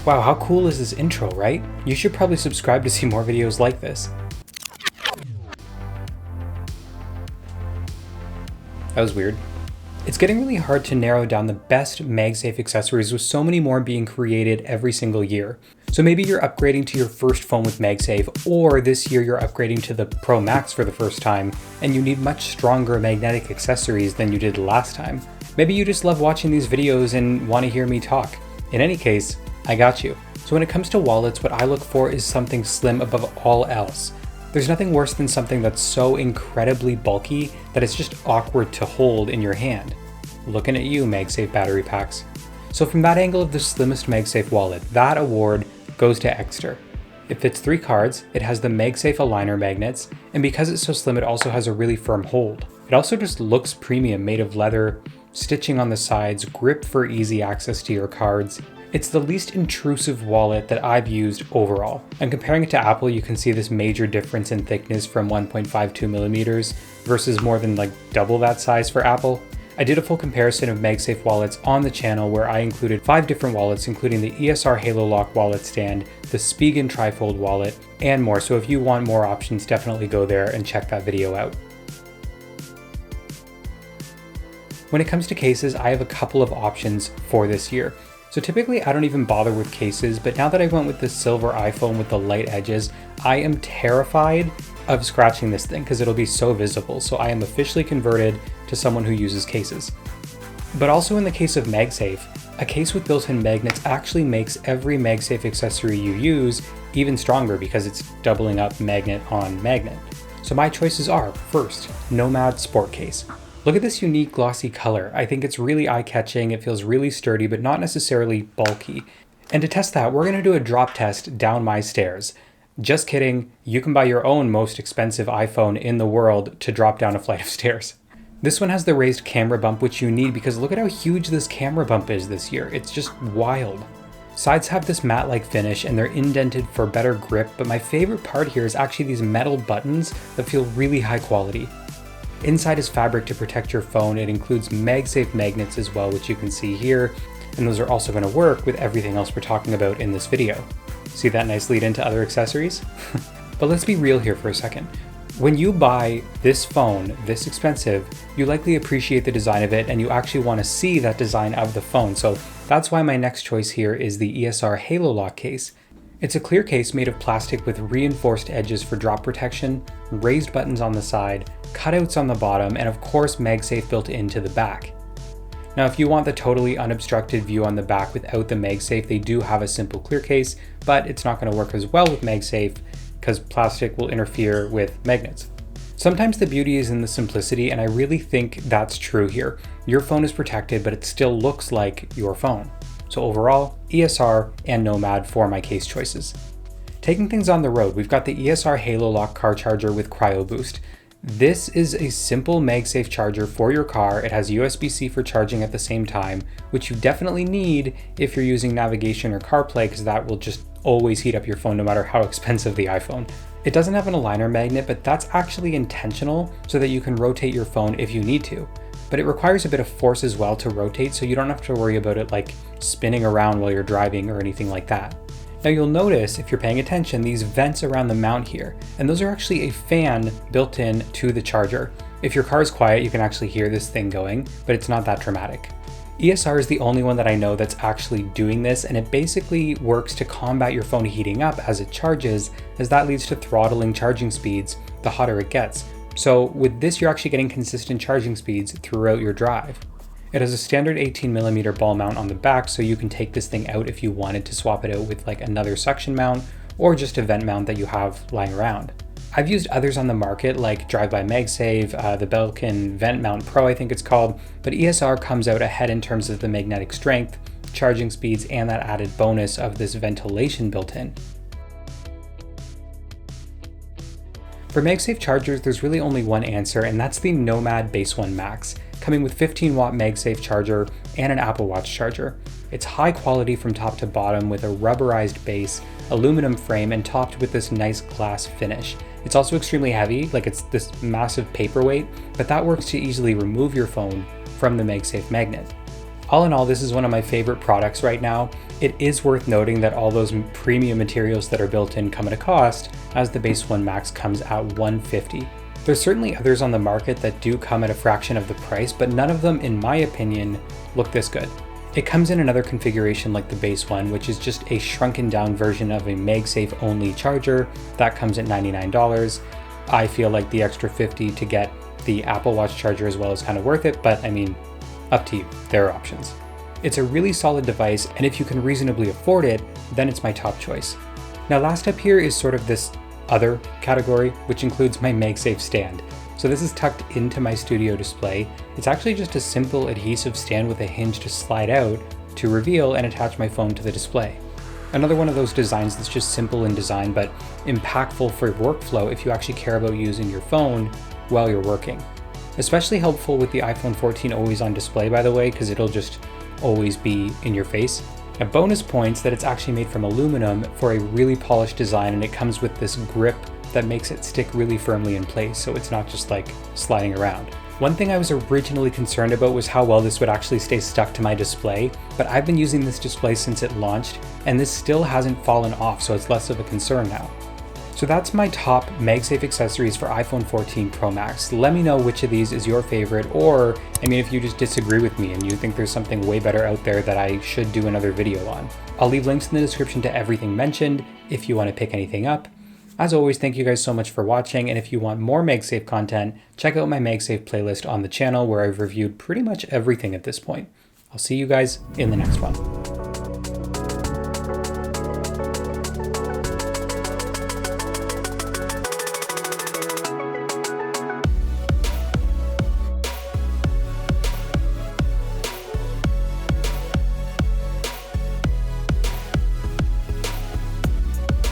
Wow, how cool is this intro, right? You should probably subscribe to see more videos like this. That was weird. It's getting really hard to narrow down the best MagSafe accessories with so many more being created every single year. So maybe you're upgrading to your first phone with MagSafe, or this year you're upgrading to the Pro Max for the first time, and you need much stronger magnetic accessories than you did last time. Maybe you just love watching these videos and want to hear me talk. In any case, I got you. So when it comes to wallets, what I look for is something slim above all else. There's nothing worse than something that's so incredibly bulky that it's just awkward to hold in your hand. Looking at you, MagSafe battery packs. So from that angle of the slimmest MagSafe wallet, that award goes to Exter. It fits 3 cards, it has the MagSafe aligner magnets, and because it's so slim, it also has a really firm hold. It also just looks premium, made of leather, stitching on the sides, grip for easy access to your cards. It's the least intrusive wallet that I've used overall. And comparing it to Apple, you can see this major difference in thickness from 1.52 millimeters versus more than double that size for Apple. I did a full comparison of MagSafe wallets on the channel where I included 5 different wallets, including the ESR Halo Lock wallet stand, the Spigen Trifold wallet, and more. So if you want more options, definitely go there and check that video out. When it comes to cases, I have a couple of options for this year. So typically I don't even bother with cases, but now that I went with the silver iPhone with the light edges, I am terrified of scratching this thing because it'll be so visible. So I am officially converted to someone who uses cases. But also in the case of MagSafe, a case with built-in magnets actually makes every MagSafe accessory you use even stronger because it's doubling up magnet on magnet. So my choices are, first, Nomad Sport Case. Look at this unique glossy color. I think it's really eye-catching, it feels really sturdy, but not necessarily bulky. And to test that, we're gonna do a drop test down my stairs. Just kidding, you can buy your own most expensive iPhone in the world to drop down a flight of stairs. This one has the raised camera bump, which you need because look at how huge this camera bump is this year. It's just wild. Sides have this matte-like finish and they're indented for better grip, but my favorite part here is actually these metal buttons that feel really high quality. Inside is fabric to protect your phone. It includes MagSafe magnets as well, which you can see here, and those are also going to work with everything else we're talking about in this video. See that nice lead into other accessories? But let's be real here for a second. When you buy this phone, this expensive, you likely appreciate the design of it and you actually want to see that design of the phone. So that's why my next choice here is the ESR Halo Lock case. It's a clear case made of plastic with reinforced edges for drop protection, raised buttons on the side, cutouts on the bottom, and of course MagSafe built into the back. Now if you want the totally unobstructed view on the back without the MagSafe, they do have a simple clear case, but it's not going to work as well with MagSafe because plastic will interfere with magnets. Sometimes the beauty is in the simplicity, and I really think that's true here. Your phone is protected, but it still looks like your phone. So overall, ESR and Nomad for my case choices. Taking things on the road, we've got the ESR Halo Lock car charger with Cryo Boost. This is a simple MagSafe charger for your car. It has USB-C for charging at the same time, which you definitely need if you're using navigation or CarPlay because that will just always heat up your phone no matter how expensive the iPhone. It doesn't have an aligner magnet, but that's actually intentional so that you can rotate your phone if you need to. But it requires a bit of force as well to rotate, so you don't have to worry about it spinning around while you're driving or anything like that. Now you'll notice, if you're paying attention, these vents around the mount here, and those are actually a fan built in to the charger. If your car is quiet, you can actually hear this thing going, but it's not that dramatic. ESR is the only one that I know that's actually doing this, and it basically works to combat your phone heating up as it charges, as that leads to throttling charging speeds the hotter it gets. So with this, you're actually getting consistent charging speeds throughout your drive. It has a standard 18mm ball mount on the back, so you can take this thing out if you wanted to swap it out with another suction mount or just a vent mount that you have lying around. I've used others on the market like Drive by MagSafe, the Belkin Vent Mount Pro I think it's called, but ESR comes out ahead in terms of the magnetic strength, charging speeds, and that added bonus of this ventilation built in. For MagSafe chargers, there's really only one answer, and that's the Nomad Base 1 Max, coming with 15-watt MagSafe charger and an Apple Watch charger. It's high quality from top to bottom with a rubberized base, aluminum frame, and topped with this nice glass finish. It's also extremely heavy, it's this massive paperweight, but that works to easily remove your phone from the MagSafe magnet. All in all, this is one of my favorite products right now. It is worth noting that all those premium materials that are built in come at a cost, as the base one Max comes at $150. There's certainly others on the market that do come at a fraction of the price, but none of them, in my opinion, look this good. It comes in another configuration like the base one, which is just a shrunken down version of a MagSafe only charger. That comes at $99. I feel like the extra $50 to get the Apple Watch charger as well is kind of worth it, but I mean, up to you, there are options. It's a really solid device, and if you can reasonably afford it, then it's my top choice. Now last up here is sort of this other category, which includes my MagSafe stand. So this is tucked into my studio display. It's actually just a simple adhesive stand with a hinge to slide out to reveal and attach my phone to the display. Another one of those designs that's just simple in design, but impactful for workflow if you actually care about using your phone while you're working. Especially helpful with the iPhone 14 always on display, by the way, because it'll just always be in your face. A bonus points that it's actually made from aluminum for a really polished design, and it comes with this grip that makes it stick really firmly in place, so it's not just like sliding around. One thing I was originally concerned about was how well this would actually stay stuck to my display, but I've been using this display since it launched, and this still hasn't fallen off, so it's less of a concern now. So that's my top MagSafe accessories for iPhone 14 Pro Max. Let me know which of these is your favorite, or I mean, if you just disagree with me and you think there's something way better out there that I should do another video on. I'll leave links in the description to everything mentioned if you want to pick anything up. As always, thank you guys so much for watching, and if you want more MagSafe content, check out my MagSafe playlist on the channel where I've reviewed pretty much everything at this point. I'll see you guys in the next one.